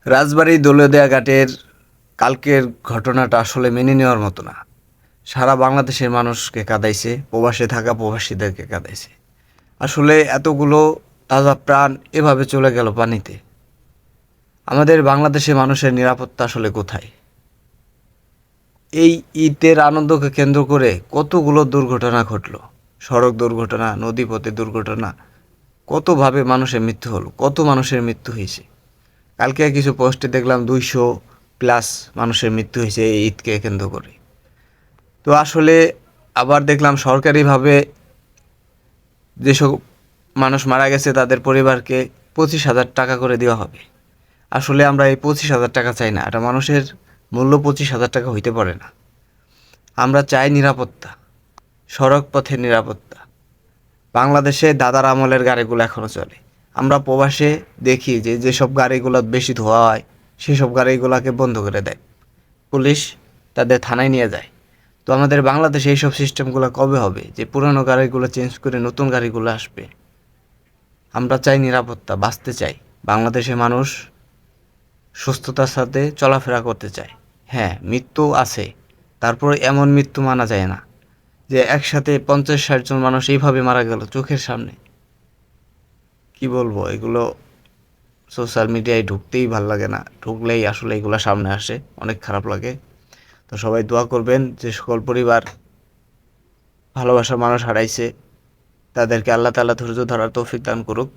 রাজবাড়ী দৌলতদিয়া ঘাটের কালকের ঘটনাটা আসলে মেনে নেওয়ার মতো না। সারা বাংলাদেশের মানুষকে কাঁদাইছে, প্রবাসে থাকা প্রবাসীদেরকে কাঁদাইছে। আসলে এতগুলো তাজা প্রাণ এভাবে চলে গেল পানিতে। আমাদের বাংলাদেশের মানুষের নিরাপত্তা আসলে কোথায়? এই ঈদের আনন্দকে কেন্দ্র করে কতগুলো দুর্ঘটনা ঘটলো। সড়ক দুর্ঘটনা, নদীপথে দুর্ঘটনা, কতভাবে মানুষের মৃত্যু হলো, কত মানুষের মৃত্যু হয়েছে। কালকে কিছু পোস্টে দেখলাম 200+ মানুষের মৃত্যু হয়েছে এই ঈদকে কেন্দ্র করে। তো আসলে আবার দেখলাম সরকারিভাবে যেসব মানুষ মারা গেছে তাদের পরিবারকে 25,000 টাকা করে দেওয়া হবে। আসলে আমরা এই 25,000 টাকা চাই না, একটা মানুষের মূল্য 25,000 টাকা হইতে পারে না। আমরা চাই নিরাপত্তা, সড়ক পথের নিরাপত্তা। বাংলাদেশে দাদার আমলের গাড়িগুলো এখনও চলে। আমরা প্রবাসে দেখি যে যেসব গাড়িগুলো বেশি ধোয়া হয় সেসব গাড়িগুলোকে বন্ধ করে দেয় পুলিশ, তাদের থানায় নিয়ে যায়। তো আমাদের বাংলাদেশে এইসব সিস্টেমগুলো কবে হবে যে পুরনো গাড়িগুলো চেঞ্জ করে নতুন গাড়িগুলো আসবে? আমরা চাই নিরাপত্তা, বাঁচতে চাই। বাংলাদেশের মানুষ সুস্থতার সাথে চলাফেরা করতে চায়। হ্যাঁ, মৃত্যু আছে, তারপর এমন মৃত্যু মানা যায় না যে একসাথে 50-60 জন মানুষ এইভাবে মারা গেল চোখের সামনে। কি বলবো, এগুলো সোশ্যাল মিডিয়ায় ঢুকতেই ভাল লাগে না, ঢুকলেই আসলে এগুলো সামনে আসে, অনেক খারাপ লাগে। তো সবাই দোয়া করবেন যে সকল পরিবার ভালোবাসার মানুষ হারাইছে তাদেরকে আল্লাহ তাআলা ধৈর্য ধরার তৌফিক দান করুক।